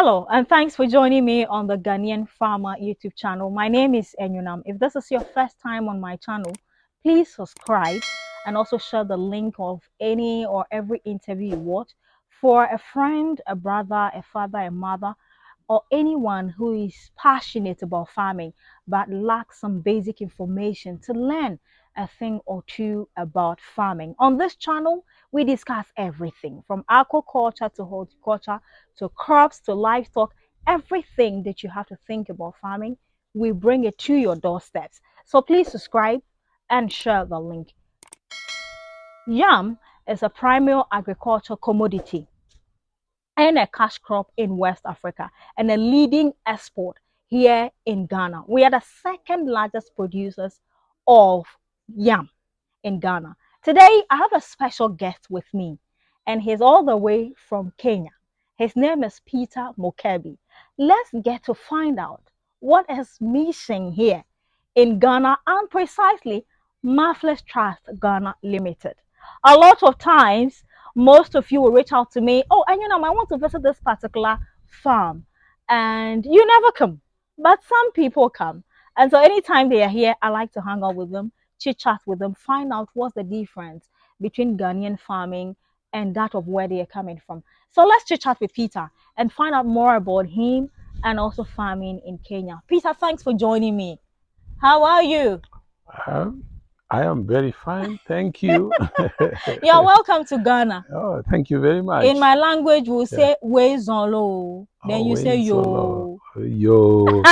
Hello, and thanks for joining me on the Ghanaian Farmer YouTube channel. My name is Enyunam. If this is your first time on my channel, please subscribe and also share the link of any or every interview you watch for a friend, a brother, a father, a mother, or anyone who is passionate about farming but lacks some basic information to learn a thing or two about farming. On this channel, we discuss everything from aquaculture to horticulture to crops to livestock, everything that you have to think about farming. We bring it to your doorsteps. So please subscribe and share the link. Yam is a primary agricultural commodity and a cash crop in West Africa and a leading export here in Ghana. We are the second largest producers of yam in Ghana. Today, I have a special guest with me, and he's all the way from Kenya. His name is Peter Mokebi. Let's get to find out what is missing here in Ghana and precisely Marvelous Trust Ghana Limited. A lot of times, most of you will reach out to me, oh, and I want to visit this particular farm, and you never come, but some people come. And so anytime they are here, I like to hang out with them, chit chat with them, find out what's the difference between Ghanaian farming and that of where they are coming from. So let's chit chat with Peter and find out more about him and also farming in Kenya. Peter, thanks for joining me. How are you? I am very fine, thank you. You're welcome to Ghana. Oh, thank you very much. In my language, we'll say Wezonlo. Then you say yo. Yo.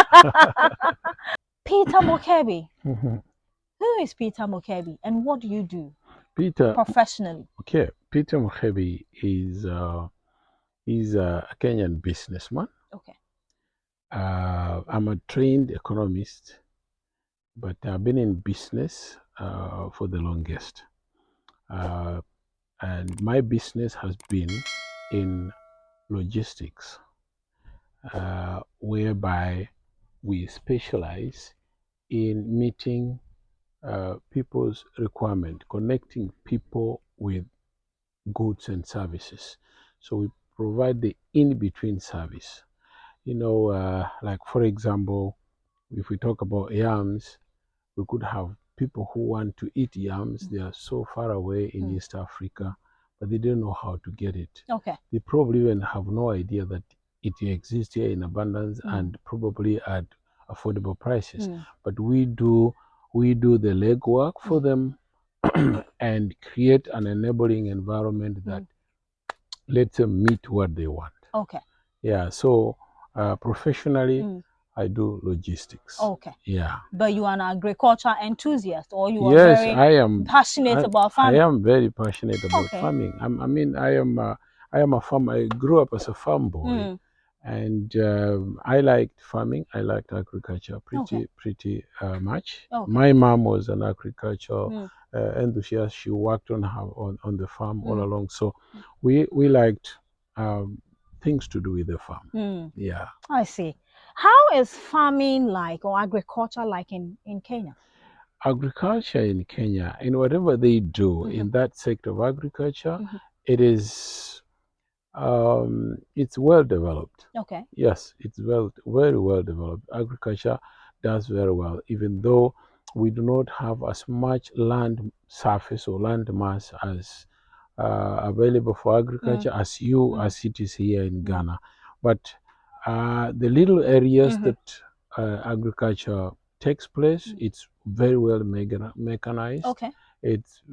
Peter Mokebi. Who is Peter Mokebi and what do you do Peter professionally? Okay, Peter Mokebi is a Kenyan businessman. Okay. I'm a trained economist, but I've been in business for the longest. And my business has been in logistics, whereby we specialize in meeting people's requirement, connecting people with goods and services. So we provide the in-between service. Like for example, if we talk about yams, we could have people who want to eat yams. They are so far away in East Africa, but they don't know how to get it. Okay. They probably even have no idea that it exists here in abundance and probably at affordable prices. But we do the legwork for them and create an enabling environment that lets them meet what they want. Okay. Yeah. So professionally, I do logistics. Okay. Yeah. But you are an agriculture enthusiast, or you are Yes, very I am passionate about farming? I am very passionate about farming. I am a farmer. I grew up as a farm boy, and I liked farming. I liked agriculture pretty much. Okay. My mom was an agricultural enthusiast. She worked on on the farm all along. So we liked things to do with the farm. Yeah. I see. How is farming like, or agriculture like in Kenya? Agriculture in Kenya, in whatever they do in that sector of agriculture, it is it's well developed. Okay. Yes, it's very well developed. Agriculture does very well, even though we do not have as much land surface or land mass as available for agriculture as it is here in Ghana. But the little areas that agriculture takes place, it's very well mechanized. Okay. It's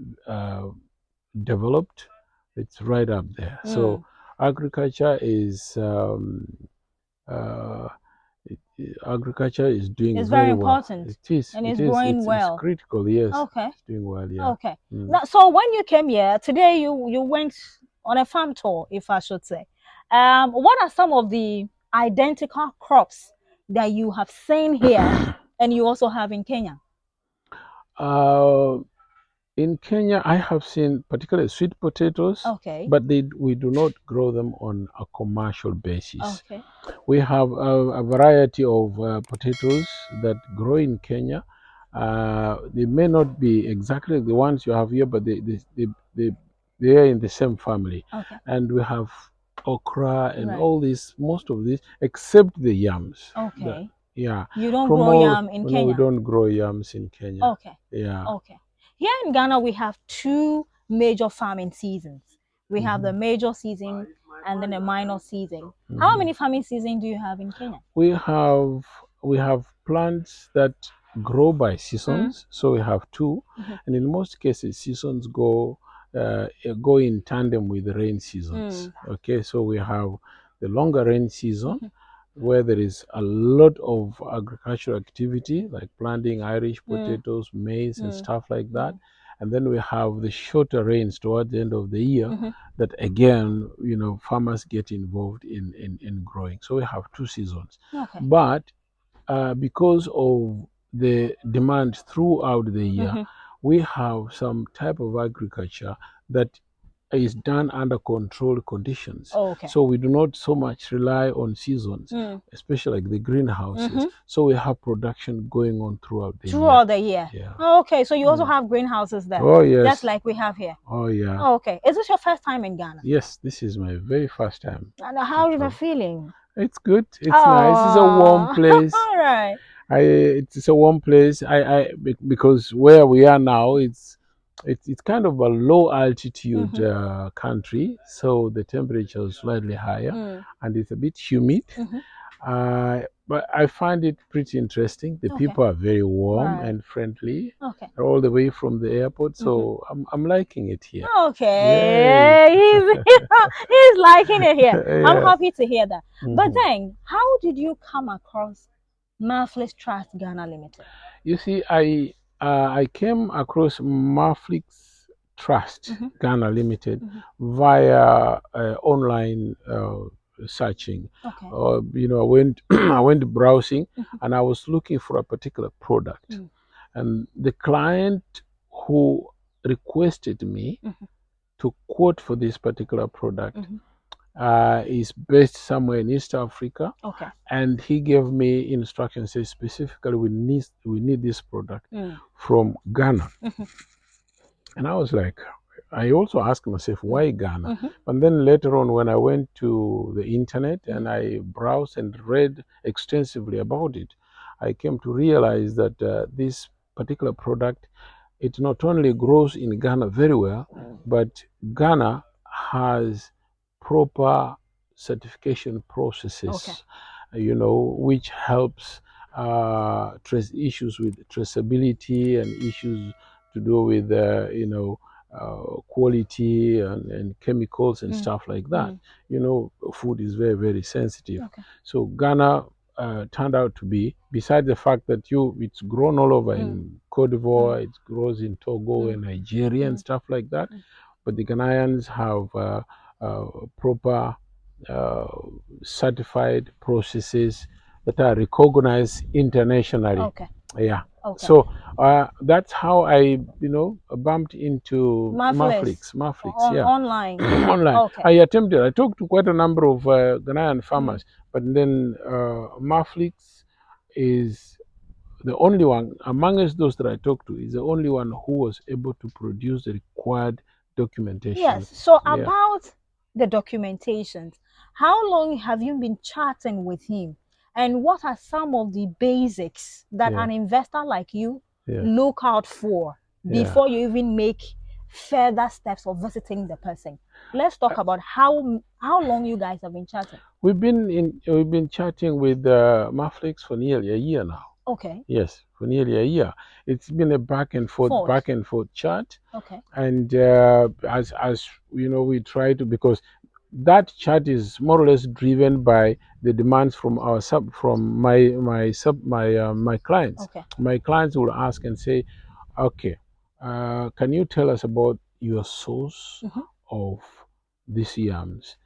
developed. It's right up there. So agriculture is agriculture is doing it's very important. well. It is, and it's growing well. It's critical. Yes. Okay. It's doing well. Yeah. Okay. Now, so when you came here today, you went on a farm tour, if I should say. What are some of the identical crops that you have seen here and you also have in Kenya? In Kenya, I have seen particularly sweet potatoes, but we do not grow them on a commercial basis. Okay. We have a variety of potatoes that grow in Kenya. They may not be exactly the ones you have here, but they are in the same family. Okay. And we have okra and Right. all this, most of this, except the yams. Okay. Yeah, You don't from grow all, yam in no, we Kenya. don't grow yams in Kenya. Okay. Yeah. Okay. Here in Ghana, we have two major farming seasons. We have the Mhm. major season and then a minor season. How Mhm. many farming seasons do you have in Kenya? We have we have plants that grow by Mm, seasons, so we have two, mhm, and in most cases, seasons go in tandem with the rain seasons. mm, Okay, so we have the longer rain season mhm, where there is a lot of agricultural activity like planting Irish mm, potatoes, maize, and mm, stuff like that. mm, And then we have the shorter rains towards the end of the year mhm. that again, farmers get involved in growing. So we have two seasons. Okay. But because of the demand throughout the year, Mhm. we have some type of agriculture that is done under controlled conditions. Okay. So we do not so much rely on seasons, Mm, especially like the greenhouses. mhm. So we have production going on throughout the year. Throughout the year. Yeah. Okay, so you also Mm. have greenhouses there, Oh, just yes. like we have here. Oh, yeah. Okay. Is this your first time in Ghana? Yes, this is my very first time And to how is the travel. feeling? It's good. It's nice. It's a warm Oh, place. all right. It's a warm place. Because where we are now, it's kind of a low altitude Mm-hmm. country, so the temperature is slightly higher, Mm, and it's a bit humid. mm-hmm. But I find it pretty interesting. The Okay. people are very warm Right. and friendly, Okay. all the way from the airport. Mm-hmm. So I'm liking it here. Yes. Okay. He's liking it here. I'm Yeah. happy to hear that. But Mhm. then, how did you come across Marvelous Trust Ghana Limited? You see, I came across Maflix Trust Mm-hmm. Ghana Limited Mm-hmm. via online searching. Okay. I went I went browsing Mm-hmm. and I was looking for a particular product, Mm-hmm. and the client who requested me Mm-hmm. to quote for this particular product Mm-hmm. is based somewhere in East Africa, Okay. and he gave me instructions. Says specifically we need this product Mm. from Ghana. Mm-hmm. And I was like, I also asked myself, why Ghana? Mm-hmm. But then later on, when I went to the internet Mm-hmm. and I browsed and read extensively about it, I came to realize that this particular product, it not only grows in Ghana very well, but Ghana has proper certification Okay. processes, which helps trace issues with traceability and issues to do with quality and chemicals and Mm. stuff like that. Mm. Food is very, very sensitive. Okay. So Ghana turned out to be, beside the fact that it's grown all over Mm. in Cote Mm. d'Ivoire, it grows in Togo Mm. and Nigeria and Mm. stuff like that. Mm. But the Ghanaians have proper uh, certified processes that are recognized internationally. Okay. Yeah. Okay. So that's how I, bumped into Marvelous. Maflix, On yeah, online. online. Okay. I talked to quite a number of Ghanaian Mm. farmers, but then Maflix is the only one amongst those that I talked to, is the only one who was able to produce the required documentation. Yes. So Yeah, about the documentations, how long have you been chatting with him? And what are some of the basics that yeah, an investor like you yeah, look out for yeah. before you even make further steps of visiting the person? Let's talk about how long you guys have been chatting. We've been chatting with Maflix for nearly a year now. Okay. Yes, for nearly a year. It's been a Fourth. back and forth chat, Okay. and as we try to, because that chat is more or less driven by the demands from my clients. Okay. My clients will ask and say, okay, can you tell us about your source Mm-hmm. of these yams?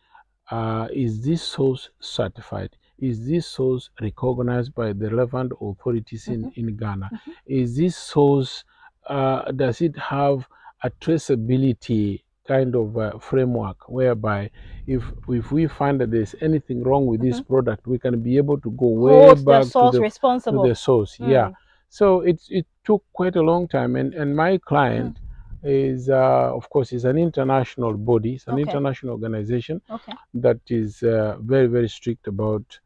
Is this source certified? Is this source recognized by the relevant authorities Mm-hmm. in Ghana? Mm-hmm. Is this source, does it have a traceability kind of framework whereby if we find that there's anything wrong with this Mm-hmm. product, we can be able to go way Hold the back to source the responsible. source? Yeah. Mm. So it took quite a long time, and my Mm. client is, of course, is an international body. It's an Okay. international organization Okay. that is very, very strict about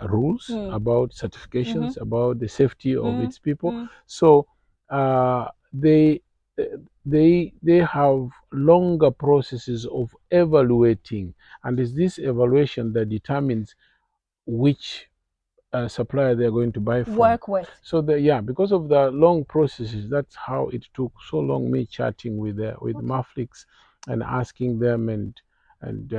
rules, Mm. about Mm-hmm. certifications, about the safety of Mm. its people. Mm. So uh, they they have longer processes of evaluating, and it's this evaluation that determines which supplier they're going to buy from. Work with. So yeah, because of the long processes, that's how it took so long. Me chatting with Okay. Maflix and asking them and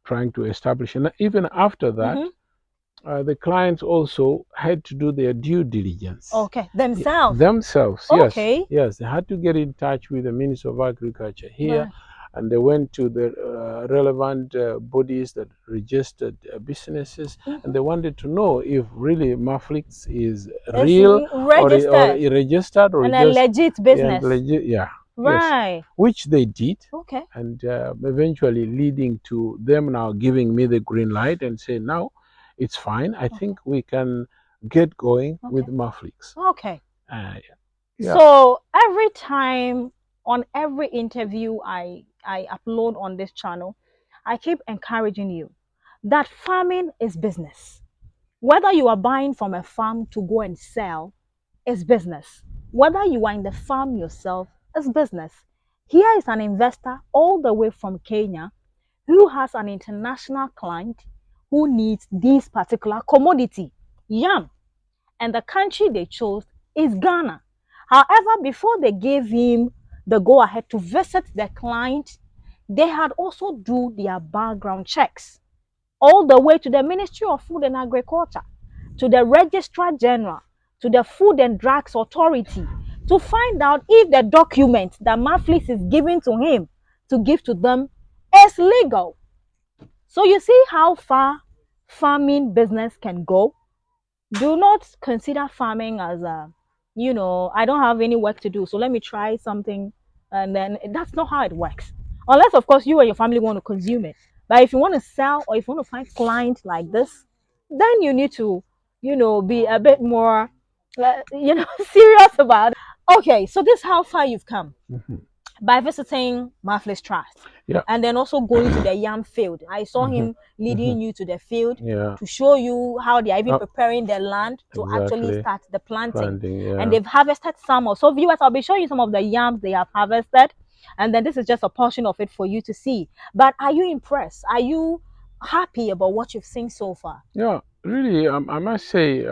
trying to establish, and even after that, Mm-hmm. the clients also had to do their due diligence. Okay. Themselves. Themselves, yes, Okay. yes, they had to get in touch with the Minister of Agriculture here, Right. and they went to the relevant bodies that registered businesses, and they Mm-hmm. wanted to know if really Maflix is It's real or registered registered or and a just legit and business. legit. Yeah, yes, Right. which they did, Okay. and eventually leading to them now giving me the green light and say now it's fine. I Okay. think we can get going with Okay. Maflix. Okay. Uh, yeah. So every time on every interview I upload on this channel, I keep encouraging you that farming is business. Whether you are buying from a farm to go and sell is business. Whether you are in the farm yourself is business. Here is an investor all the way from Kenya who has an international client who needs this particular commodity, yam, and the country they chose is Ghana. However, before they gave him the go ahead to visit the client, they had also do their background checks all the way to the Ministry of Food and Agriculture, to the Registrar General, to the Food and Drugs Authority to find out if the document that Maflis is giving to him to give to them is legal. So you see how far farming business can go. Do not consider farming as a, I don't have any work to do, so let me try something. And then that's not how it works. Unless, of course, you and your family want to consume it. But if you want to sell or if you want to find clients like this, then you need to, be a bit more, serious about it. Okay, so this is how far you've come Hmm. by visiting Marflis Trust Yeah. and then also going to the yam field. I saw Hmm. him Hmm. leading you to the field Yeah. to show you how they are even Oh, preparing the land to actually exactly. start the planting. Planting. And Yeah. they've harvested some. So viewers, I'll be showing you some of the yams they have harvested. And then this is just a portion of it for you to see. But are you impressed? Are you happy about what you've seen so far? Yeah, really, I must say,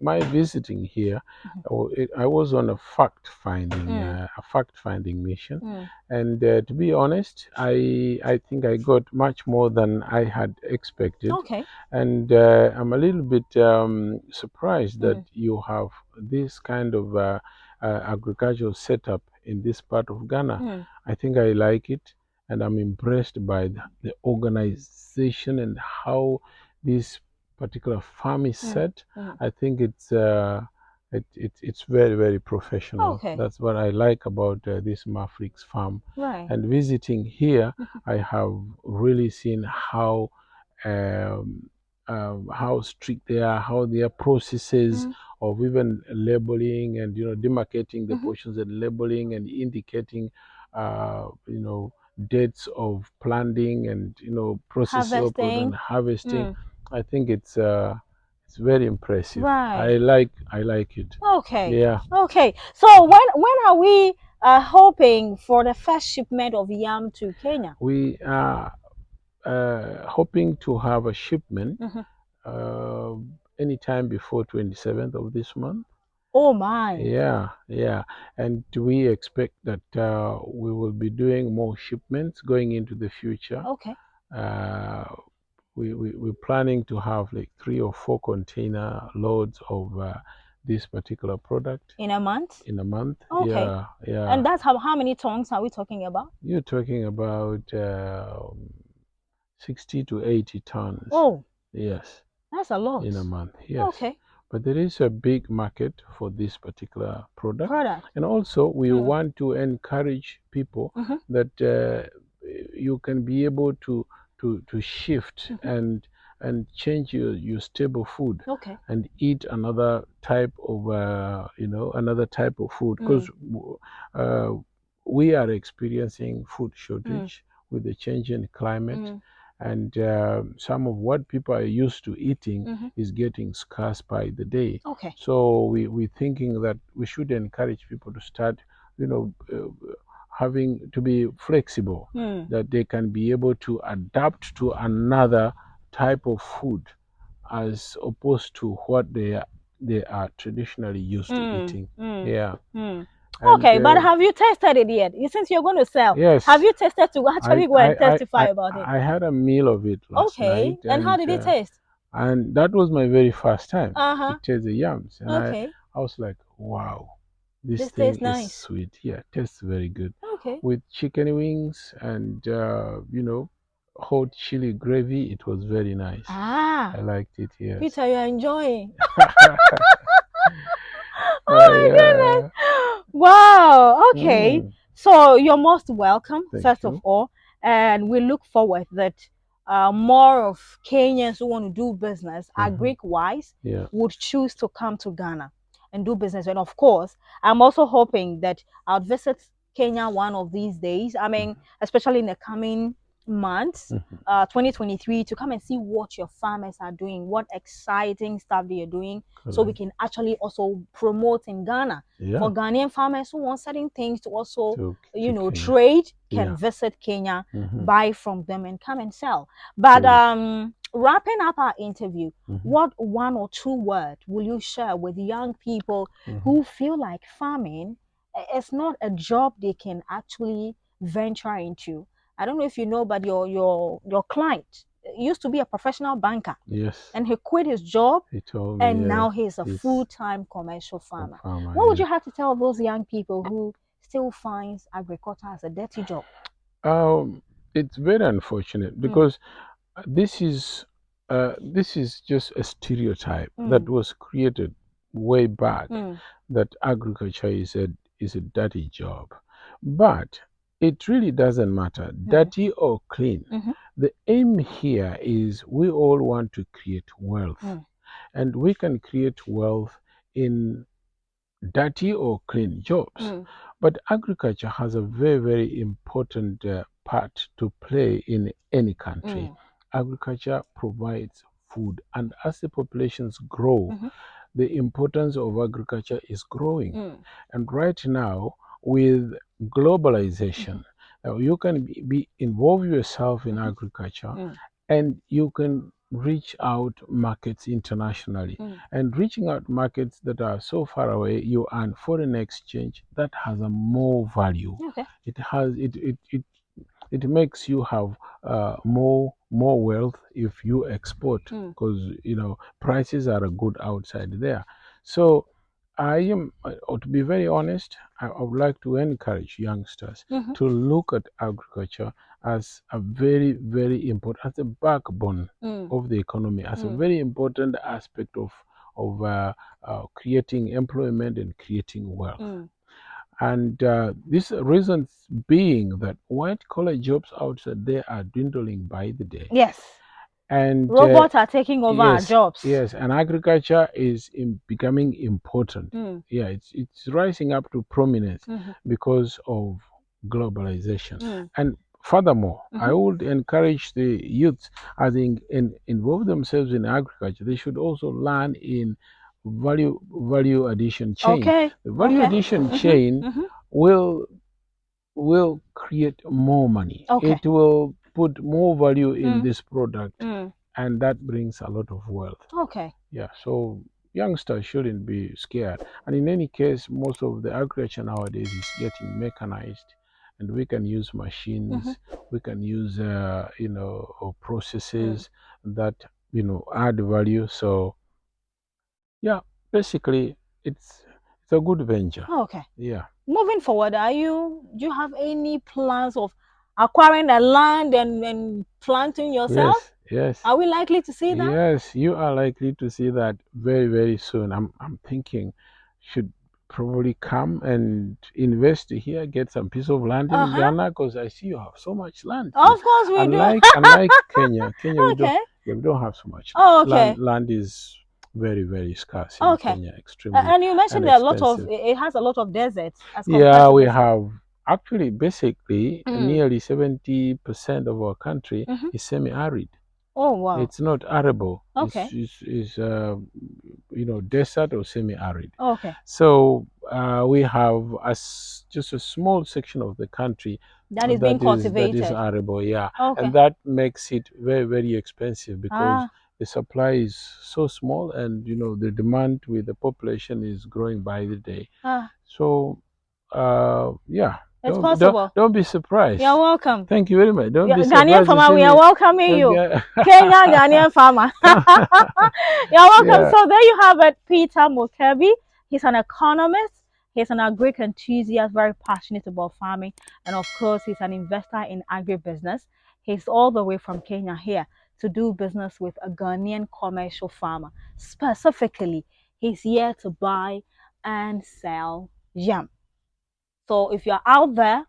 my visiting here, I was on Mm, a fact-finding mission, mm, and to be honest, I think I got much more than I had expected, okay. and I'm a little bit surprised that Mm, you have this kind of agricultural setup in this part of Ghana. mm, I think I like it, and I'm impressed by the organization and how this particular farm is mm, set. mm. I think it's very, very professional. Okay. That's what I like about this Mafrix farm. Right. And visiting here, I have really seen um, how strict they are, how their processes Mm, of even labeling and demarcating the mhm. portions and labeling and indicating dates of planting and process and Harvesting. harvesting. Mm, I think it's very impressive. right. I like it. Okay. Yeah, Okay. So when are we hoping for the first shipment of yam to Kenya? we are hoping to have a shipment Hmm. uh, anytime before 27th of this month. Oh my. Yeah, yeah. And we expect that we will be doing more shipments going into the future. Okay. Uh, we're planning to have like 3 or 4 container loads of this particular product In a month? in a month. Okay. Yeah, yeah. And that's how many tons are we talking about? You're talking about 60 to 80 tons. Oh, Yes. that's a lot. In a month, yes. Okay. But there is a big market for this particular product. Product. And also, we Mm. want to encourage people Mm-hmm. that you can be able to shift Mm-hmm. and change your staple food Okay. and eat another type of another type of food because Mm. we are experiencing food Mm, shortage with the change in climate, mm, and some of what people are used to eating mm-hmm. is getting scarce by the day. Okay. So we're thinking that we should encourage people to start, you know, having to be flexible, Mm, that they can be able to adapt to another type of food as opposed to what they are traditionally used to mm, eating. mm, Yeah, mm. and Okay, but have you tested it yet? Since you're going to sell, have yes, you tested to I, actually go I and I testify I about it? I had a meal of it last night, Okay, and how did it taste? and that was my very first time to Uh-huh. taste the yams, and Okay, I was like, wow, this this thing tastes is nice. sweet. Yeah, tastes very good Okay. with chicken wings and hot chili gravy. It was very nice. I Ah, liked it. Yes. Peter, you're enjoying. Oh my Yeah. goodness. Wow. Okay. Mm, So you're most welcome, thank first of you. all. And we look forward that more of Kenyans who want to do business, Hmm. agric wise, Yeah. would choose to come to Ghana and do business. And of course, I'm also hoping that I'll visit Kenya one of these days. I mean, especially in the coming months, Hmm. 2023, to come and see what your farmers are doing, what exciting stuff they are doing, so we Correct. can actually also promote in Ghana Yeah. for Ghanaian farmers who want certain things to also, To Kenya. trade, can Yeah. visit Kenya, Hmm. buy from them, and come and sell. But True. wrapping up our interview, Hmm. what one or two words will you share with young people Hmm. who feel like farming is not a job they can actually venture into? I don't know if you know, but your client used to be a professional banker, Yes. and he quit his job, He told me, and yes, now he's a he's full-time commercial a farmer. farmer, What would yeah. you have to tell those young people who still finds agriculture as a dirty job? Um, it's very unfortunate Mm, because this is just a stereotype that mm, was created way back mm, that agriculture is a dirty job, but it really doesn't matter, mm, dirty or clean. mm-hmm, The aim here is we all want to create wealth, mm, and we can create wealth in dirty or clean jobs. mm, But agriculture has a very, very important part to play in any country. mm, Agriculture provides food, and as the populations grow, mm-hmm, the importance of agriculture is growing. mm, And right now, with mm-hmm, globalization, you can involve yourself in mm-hmm, agriculture, mm, and you can reach out markets internationally. mm. And reaching out markets that are so far away, you earn foreign exchange that has a more value. Okay. It makes you have more wealth if you export, Mm, because prices are good outside there. So I am, to be very honest, I would like to encourage youngsters mm-hmm, to look at agriculture as a very, very important, as a backbone mm, of the economy, as a mm, very important aspect of creating employment and creating wealth. mm. And these reasons being that white collar jobs outside there are dwindling by the day. Yes. And Robots are taking over our yes, jobs. yes, and agriculture is becoming important. Mm, Yeah, it's rising up to prominence mm-hmm, because of globalization. mm, And furthermore, I mm-hmm. would encourage the youth as involve themselves in agriculture. They should also learn in value addition chain. Okay. The value Okay. addition Mm-hmm, chain mm-hmm. will will create more money. Okay. It will put more value in Mm, this product, mm. and that brings a lot of wealth. Okay. Yeah, so youngsters shouldn't be scared. And in any case, most of the agriculture nowadays is getting mechanized, and we can use Mm-hmm, machines, we can use mm. processes that add value. So yeah, basically, it's a good venture. Okay. Yeah. Moving forward, do you have any plans of acquiring a land and planting yourself? Yes. Yes. Are we likely to see that? Yes, you are likely to see that very, very soon. I'm thinking should probably come and invest here, get some piece of land in Uh-huh. Ghana, because I see you have so much land here. Of course we do. Unlike Kenya, we don't, Okay. yeah, we don't have so much land. Oh, Land okay. land is very, very scarce in Okay. Kenya, extremely And you and mentioned there are a lot of expensive. it has a lot of deserts as compared Yeah, to we before. have Actually, basically, Mm. nearly 70% of our country Mm-hmm. is semi-arid. Oh, wow. It's not arable. Okay. It's desert or semi-arid. Okay. So we have just a small section of the country That is being that is cultivated. arable, yeah, and Okay. that makes it very, very expensive because Ah, the supply is so small, and the demand with the population is growing by the day. ah. So yeah, It's don't possible. don't be surprised. You're welcome. Thank you very much. Don't be Ghanaian surprised to farmer, see we are me. welcoming you. Okay. Kenya Ghanaian farmer. You're welcome. Yeah. So there you have it, Peter Mukebi. He's an economist. He's an agric enthusiast, very passionate about farming. And of course, he's an investor in agribusiness. He's all the way from Kenya here to do business with a Ghanaian commercial farmer. Specifically, he's here to buy and sell yam. So if you're out there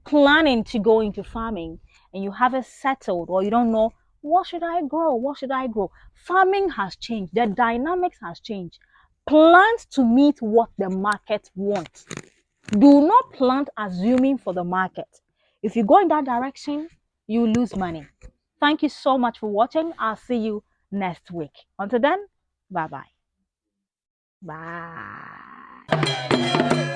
planning to go into farming and you haven't settled or you don't know what should I grow, what should I grow, farming has changed, the dynamics has changed. Plant to meet what the market wants. Do not plant assuming for the market. If you go in that direction, you lose money. Thank you so much for watching. I'll see you next week. Until then, bye bye. Bye.